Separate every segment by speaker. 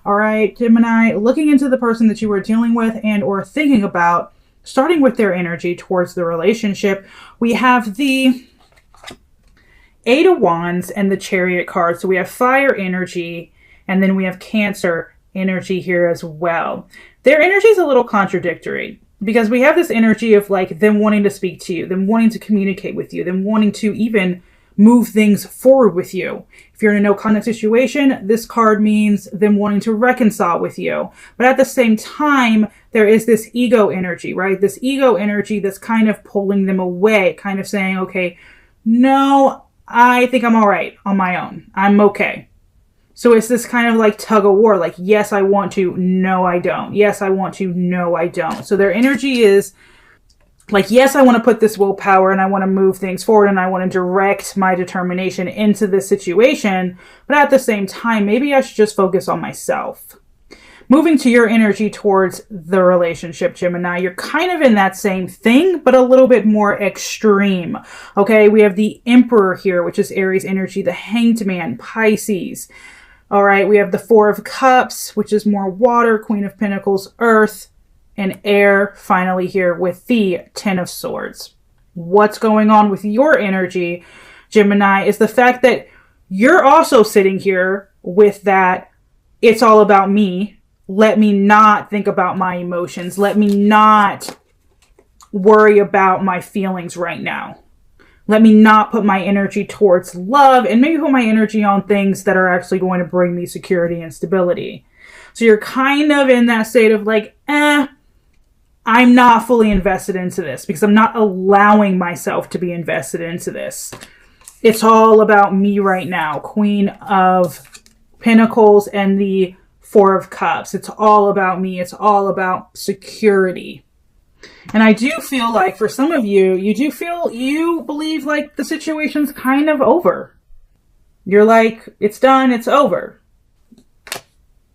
Speaker 1: All right, Gemini, looking into the person that you were dealing with and or thinking about, starting with their energy towards the relationship, we have the Eight of Wands and the Chariot card. So we have fire energy, and then we have Cancer energy here as well. Their energy is a little contradictory because we have this energy of like them wanting to speak to you, them wanting to communicate with you, them wanting to even move things forward with you. If you're in a no contact situation, this card means them wanting to reconcile with you. But at the same time, there is this ego energy, right? This ego energy that's kind of pulling them away, kind of saying, okay, no, I think I'm all right on my own. I'm okay. So it's this kind of like tug of war, like, yes, I want to, no, I don't. Yes, I want to, no, I don't. So their energy is like, yes, I want to put this willpower and I want to move things forward and I want to direct my determination into this situation. But at the same time, maybe I should just focus on myself. Moving to your energy towards the relationship, Gemini, you're kind of in that same thing, but a little bit more extreme. Okay, we have the Emperor here, which is Aries energy, the Hanged Man, Pisces. All right, we have the Four of Cups, which is more water, Queen of Pentacles, Earth, and air, finally here with the Ten of Swords. What's going on with your energy, Gemini, is the fact that you're also sitting here with that, it's all about me. Let me not think about my emotions. Let me not worry about my feelings right now. Let me not put my energy towards love and maybe put my energy on things that are actually going to bring me security and stability. So you're kind of in that state of like, I'm not fully invested into this because I'm not allowing myself to be invested into this. It's all about me right now. Queen of Pentacles and the Four of Cups. It's all about me. It's all about security. And I do feel like for some of you, you believe like the situation's kind of over. You're like, it's done, it's over.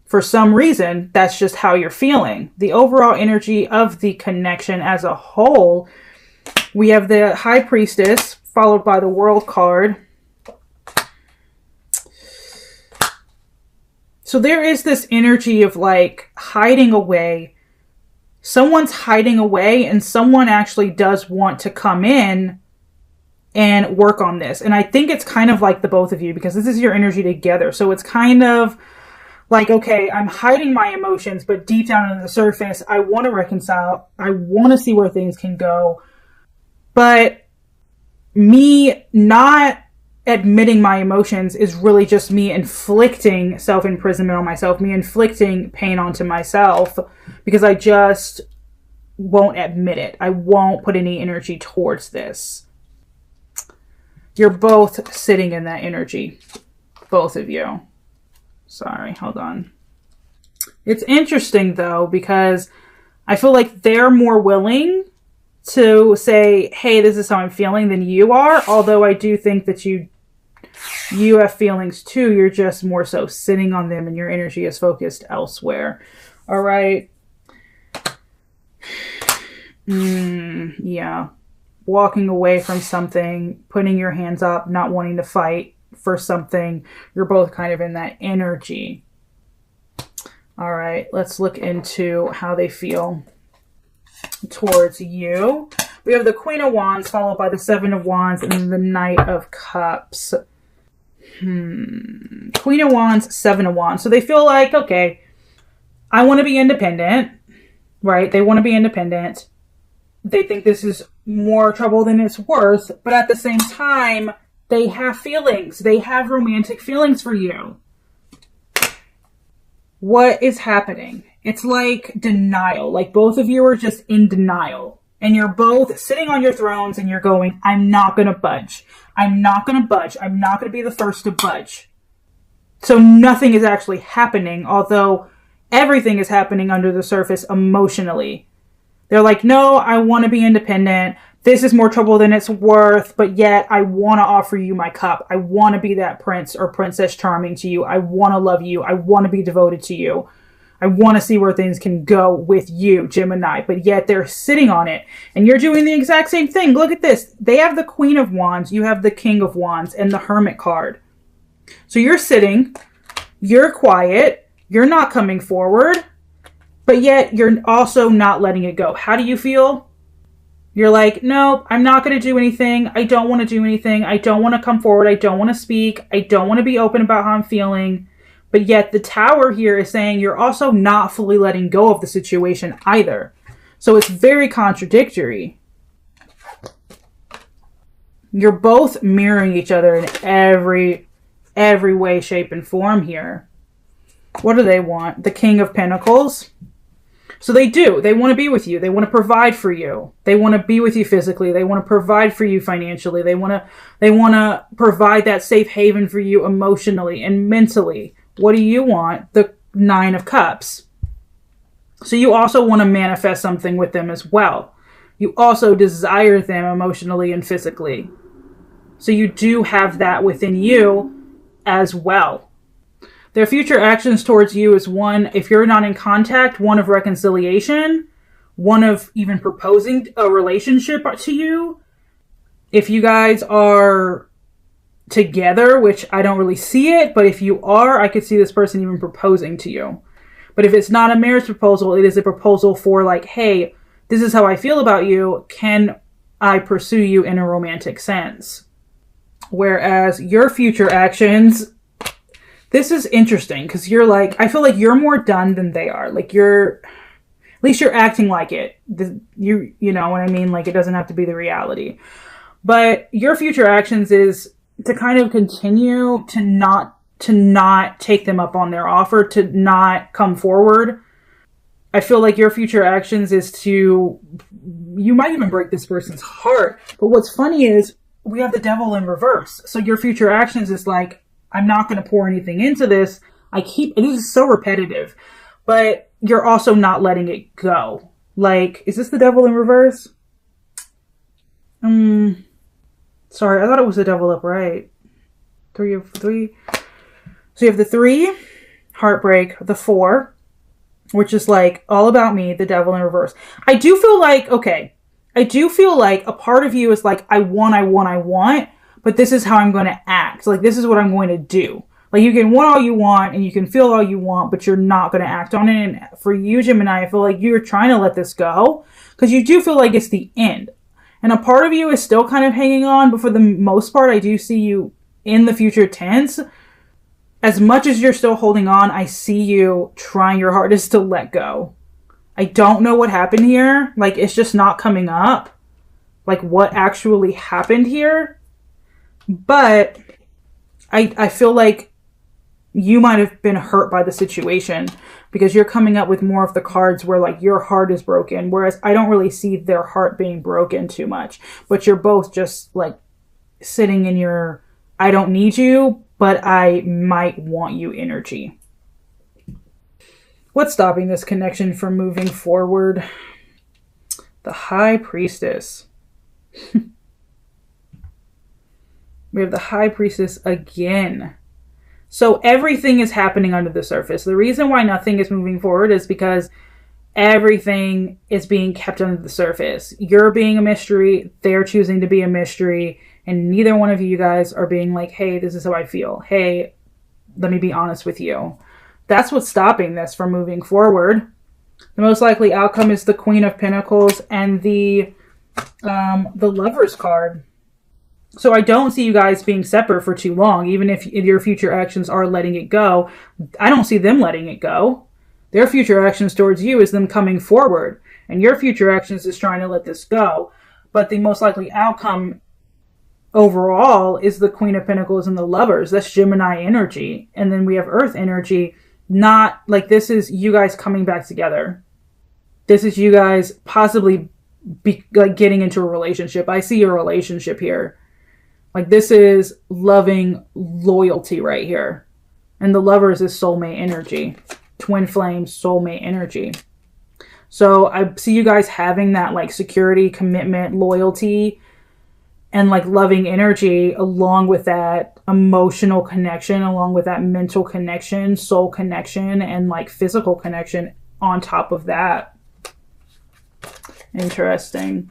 Speaker 1: For some reason, that's just how you're feeling. The overall energy of the connection as a whole, we have the High Priestess followed by the World card. So there is this energy of like hiding away. Someone's hiding away and someone actually does want to come in and work on this. And I think it's kind of like the both of you because this is your energy together. So it's kind of like, okay, I'm hiding my emotions, but deep down on the surface, I want to reconcile. I want to see where things can go. But me not admitting my emotions is really just me inflicting self-imprisonment on myself, me inflicting pain onto myself because I just won't admit it. I won't put any energy towards this. You're both sitting in that energy, both of you. Sorry, hold on. It's interesting though, because I feel like they're more willing to say, hey, this is how I'm feeling than you are. Although I do think that you have feelings too. You're just more so sitting on them and your energy is focused elsewhere. All right. Yeah. Walking away from something, putting your hands up, not wanting to fight for something. You're both kind of in that energy. All right. Let's look into how they feel towards you. We have the Queen of Wands followed by the Seven of Wands and then the Knight of Cups. Queen of Wands, Seven of Wands. So they feel like, okay, I want to be independent, right? They want to be independent. They think this is more trouble than it's worth. But at the same time, they have feelings. They have romantic feelings for you. What is happening? It's like denial. Like both of you are just in denial. And you're both sitting on your thrones and you're going, I'm not going to budge. I'm not going to budge. I'm not going to be the first to budge. So nothing is actually happening, although everything is happening under the surface emotionally. They're like, no, I want to be independent. This is more trouble than it's worth, but yet I want to offer you my cup. I want to be that prince or princess charming to you. I want to love you. I want to be devoted to you. I want to see where things can go with you, Gemini, but yet they're sitting on it and you're doing the exact same thing. Look at this. They have the Queen of Wands. You have the King of Wands and the Hermit card. So you're sitting, you're quiet, You're not coming forward, but yet you're also not letting it go. How do you feel? You're like, no, I'm not going to do anything. I don't want to do anything. I don't want to come forward. I don't want to speak. I don't want to be open about how I'm feeling. But yet the Tower here is saying you're also not fully letting go of the situation either. So it's very contradictory. You're both mirroring each other in every way, shape, and form here. What do they want? The King of Pentacles. So they do. They want to be with you. They want to provide for you. They want to be with you physically. They want to provide for you financially. They want to provide that safe haven for you emotionally and mentally. What do you want? The Nine of Cups. So you also want to manifest something with them as well. You also desire them emotionally and physically. So you do have that within you as well. Their future actions towards you is one, if you're not in contact, one of reconciliation, one of even proposing a relationship to you. If you guys are together, which I don't really see it, but if you are, I could see this person even proposing to you. But if it's not a marriage proposal, it is a proposal for like, hey, this is how I feel about you. Can I pursue you in a romantic sense? Whereas your future actions, this is interesting because you're like, I feel like you're more done than they are. Like at least you're acting like it. You know what I mean? Like it doesn't have to be the reality. But your future actions is to kind of continue to not take them up on their offer, to not come forward. I feel like your future actions is you might even break this person's heart. But what's funny is we have the Devil in reverse. So your future actions is like, I'm not going to pour anything into this. This is so repetitive, but you're also not letting it go. Like, is this the Devil in reverse? Sorry, I thought it was the Devil upright. 3 of 3. So you have the 3, heartbreak, the 4, which is like all about me, the Devil in reverse. I do feel like a part of you is like, I want, but this is how I'm going to act. Like, this is what I'm going to do. Like, you can want all you want and you can feel all you want, but you're not going to act on it. And for you, Gemini, I feel like you're trying to let this go because you do feel like it's the end. And a part of you is still kind of hanging on, but for the most part, I do see you in the future tense. As much as you're still holding on, I see you trying your hardest to let go. I don't know what happened here. Like, it's just not coming up. Like, what actually happened here. But I feel like you might have been hurt by the situation because you're coming up with more of the cards where like your heart is broken. Whereas I don't really see their heart being broken too much. But you're both just like sitting in your, I don't need you, but I might want you energy. What's stopping this connection from moving forward? The High Priestess. We have the High Priestess again. So everything is happening under the surface. The reason why nothing is moving forward is because everything is being kept under the surface. You're being a mystery. They're choosing to be a mystery. And neither one of you guys are being like, hey, this is how I feel. Hey, let me be honest with you. That's what's stopping this from moving forward. The most likely outcome is the Queen of Pentacles and the Lover's card. So I don't see you guys being separate for too long, even if your future actions are letting it go. I don't see them letting it go. Their future actions towards you is them coming forward. And your future actions is trying to let this go. But the most likely outcome overall is the Queen of Pentacles and the Lovers. That's Gemini energy. And then we have Earth energy. Not like this is you guys coming back together. This is you guys possibly getting into a relationship. I see a relationship here. Like this is loving loyalty right here. And the Lovers is soulmate energy. Twin flame soulmate energy. So I see you guys having that like security, commitment, loyalty, and like loving energy along with that emotional connection, along with that mental connection, soul connection, and like physical connection on top of that. Interesting.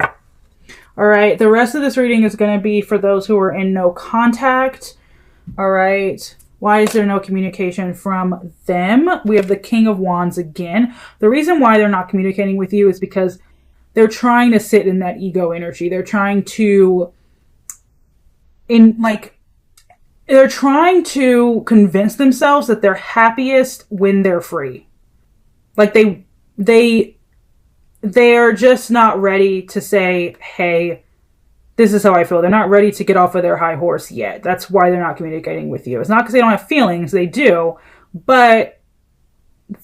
Speaker 1: All right. The rest of this reading is going to be for those who are in no contact. All right. Why is there no communication from them? We have the King of Wands again. The reason why they're not communicating with you is because they're trying to sit in that ego energy. They're trying to, they're trying to convince themselves that they're happiest when they're free. Like they're just not ready to say, hey, this is how I feel. They're not ready to get off of their high horse yet. That's why they're not communicating with you. It's not because they don't have feelings. They do. But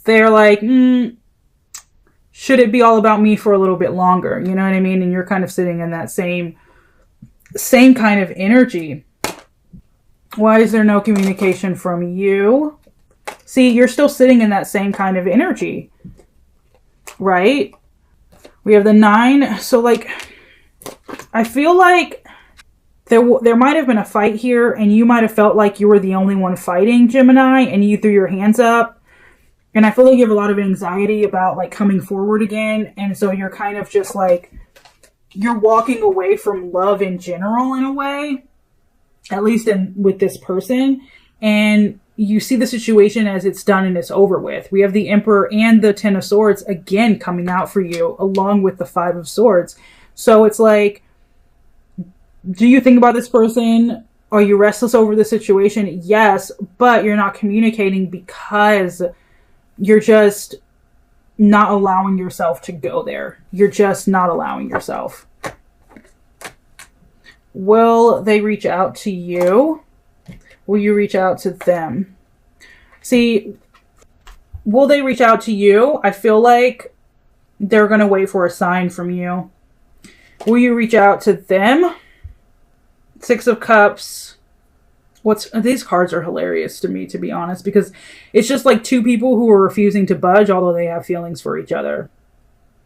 Speaker 1: they're like, should it be all about me for a little bit longer? You know what I mean? And you're kind of sitting in that same kind of energy. Why is there no communication from you? See, you're still sitting in that same kind of energy, right? We have the 9. So like, I feel like there might have been a fight here and you might have felt like you were the only one fighting, Gemini, and you threw your hands up. And I feel like you have a lot of anxiety about like coming forward again. And so you're kind of just like, you're walking away from love in general in a way, at least with this person. And you see the situation as it's done and it's over with. We have the Emperor and the 10 of Swords again coming out for you along with the 5 of Swords. So it's like, do you think about this person? Are you restless over the situation? Yes, but you're not communicating because you're just not allowing yourself to go there. You're just not allowing yourself. Will they reach out to you? Will you reach out to them? See, will they reach out to you? I feel like they're going to wait for a sign from you. Will you reach out to them? 6 of Cups. These cards are hilarious to me, to be honest, because it's just like 2 people who are refusing to budge, although they have feelings for each other.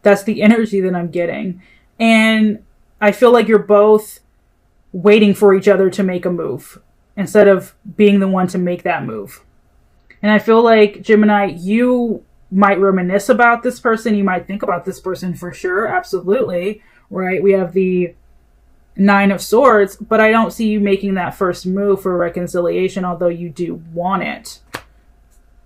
Speaker 1: That's the energy that I'm getting. And I feel like you're both waiting for each other to make a move instead of being the one to make that move. And I feel like, Gemini, you might reminisce about this person. You might think about this person for sure. Absolutely. Right? We have the 9 of Swords, but I don't see you making that first move for reconciliation, although you do want it.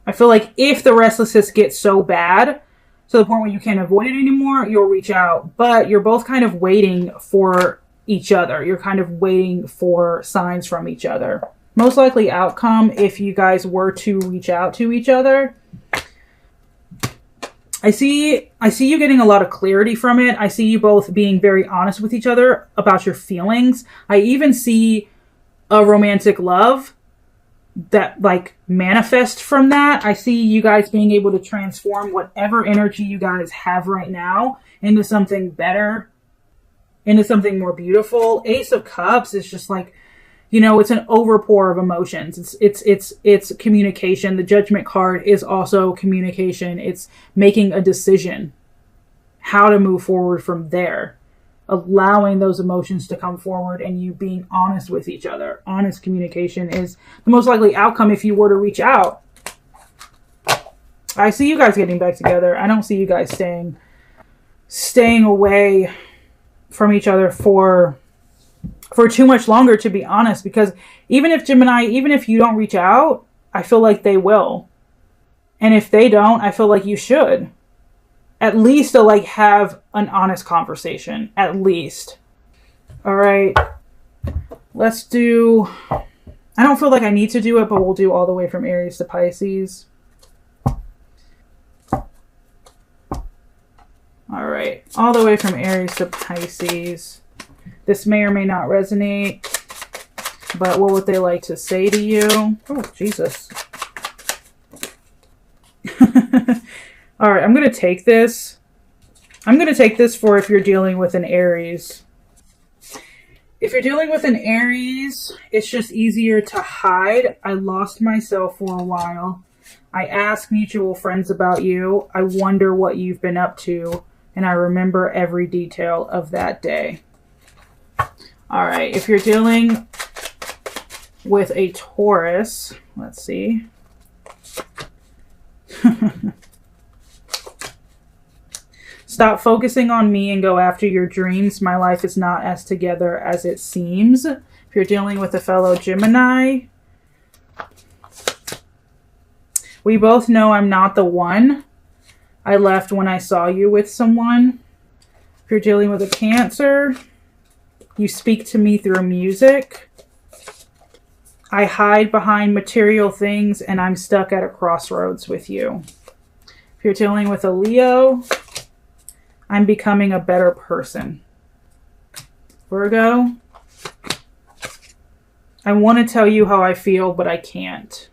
Speaker 1: I feel like if the restlessness gets so bad to the point where you can't avoid it anymore, you'll reach out. But you're both kind of waiting for each other. You're kind of waiting for signs from each other. Most likely outcome, if you guys were to reach out to each other, I see you getting a lot of clarity from it. I see you both being very honest with each other about your feelings. I even see a romantic love that like manifest from that. I see you guys being able to transform whatever energy you guys have right now into something better, into something more beautiful. Ace of Cups is just like, you know, it's an overpour of emotions. It's communication. The Judgment card is also communication. It's making a decision, how to move forward from there, allowing those emotions to come forward and you being honest with each other. Honest communication is the most likely outcome if you were to reach out. I see you guys getting back together. I don't see you guys staying away from each other for too much longer, to be honest, because even if Gemini, even if you don't reach out, I feel like they will. And if they don't, I feel like you should at least to like have an honest conversation, at least. All right, let's do, I don't feel like I need to do it, but we'll do all the way from Aries to Pisces. All right, all the way from Aries to Pisces. This may or may not resonate, but what would they like to say to you? Oh, Jesus. All right, I'm going to take this. I'm going to take this for if you're dealing with an Aries. If you're dealing with an Aries, it's just easier to hide. I lost myself for a while. I ask mutual friends about you. I wonder what you've been up to, and I remember every detail of that day. All right, if you're dealing with a Taurus, let's see. Stop focusing on me and go after your dreams. My life is not as together as it seems. If you're dealing with a fellow Gemini, We both know I'm not the one. I left when I saw you with someone. If you're dealing with a Cancer, you speak to me through music. I hide behind material things and I'm stuck at a crossroads with you. If you're dealing with a Leo, I'm becoming a better person. Virgo, I want to tell you how I feel, but I can't.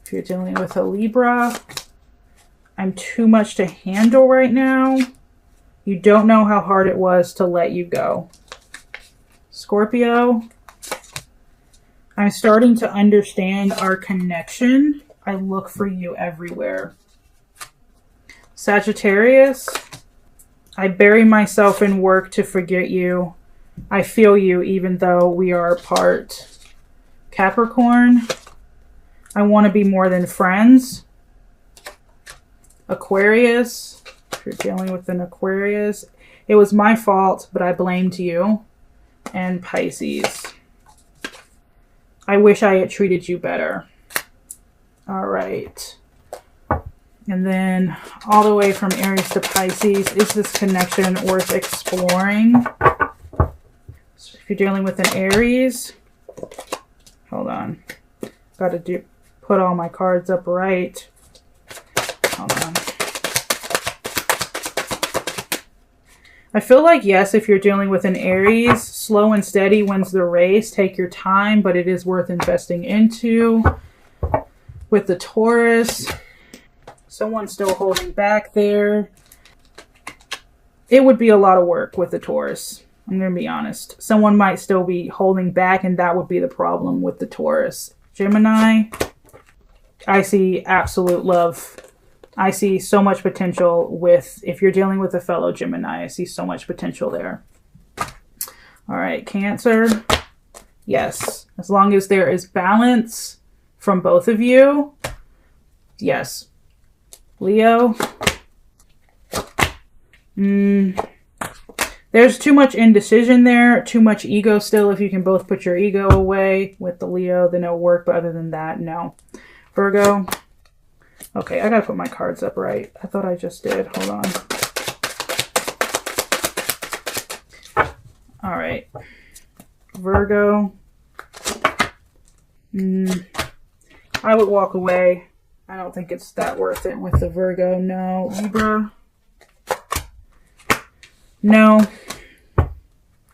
Speaker 1: If you're dealing with a Libra, I'm too much to handle right now. You don't know how hard it was to let you go. Scorpio, I'm starting to understand our connection. I look for you everywhere. Sagittarius, I bury myself in work to forget you. I feel you even though we are apart. Capricorn, I want to be more than friends. Aquarius, if you're dealing with an Aquarius, it was my fault, but I blamed you. And Pisces, I wish I had treated you better. All right. And then all the way from Aries to Pisces, is this connection worth exploring? So if you're dealing with an Aries, hold on. Got to put all my cards up right. Hold on. I feel like, yes, if you're dealing with an Aries, slow and steady wins the race. Take your time, but it is worth investing into. With the Taurus, someone's still holding back there. It would be a lot of work with the Taurus. I'm going to be honest. Someone might still be holding back, and that would be the problem with the Taurus. Gemini, I see absolute love. I see so much potential with, if you're dealing with a fellow Gemini, I see so much potential there. All right, Cancer. Yes, as long as there is balance from both of you. Yes. Leo. There's too much indecision there, too much ego still. If you can both put your ego away with the Leo, then it'll work. But other than that, no. Virgo. Okay, I gotta put my cards up right. I thought I just did. Hold on. All right. Virgo. I would walk away. I don't think it's that worth it with the Virgo. No. Libra. No.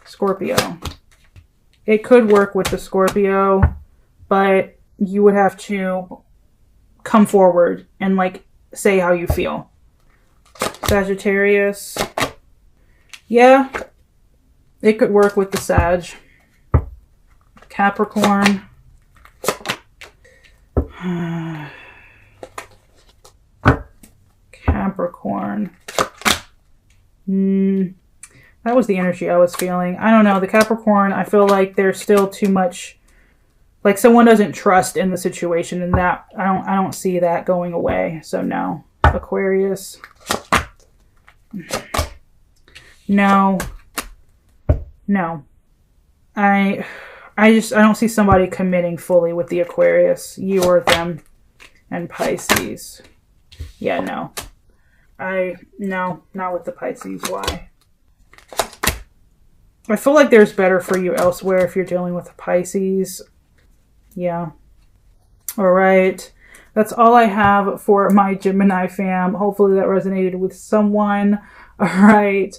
Speaker 1: Scorpio. It could work with the Scorpio, but you would have to come forward and like say how you feel. Sagittarius. Yeah. It could work with the Sag. Capricorn. Capricorn. That was the energy I was feeling. I don't know. The Capricorn, I feel like there's still too much, like someone doesn't trust in the situation, and that I don't see that going away. So no. Aquarius. No. No. I don't see somebody committing fully with the Aquarius. You or them. And Pisces. Yeah, no. No, not with the Pisces. Why? I feel like there's better for you elsewhere if you're dealing with a Pisces. Yeah. All right. That's all I have for my Gemini fam. Hopefully that resonated with someone. All right.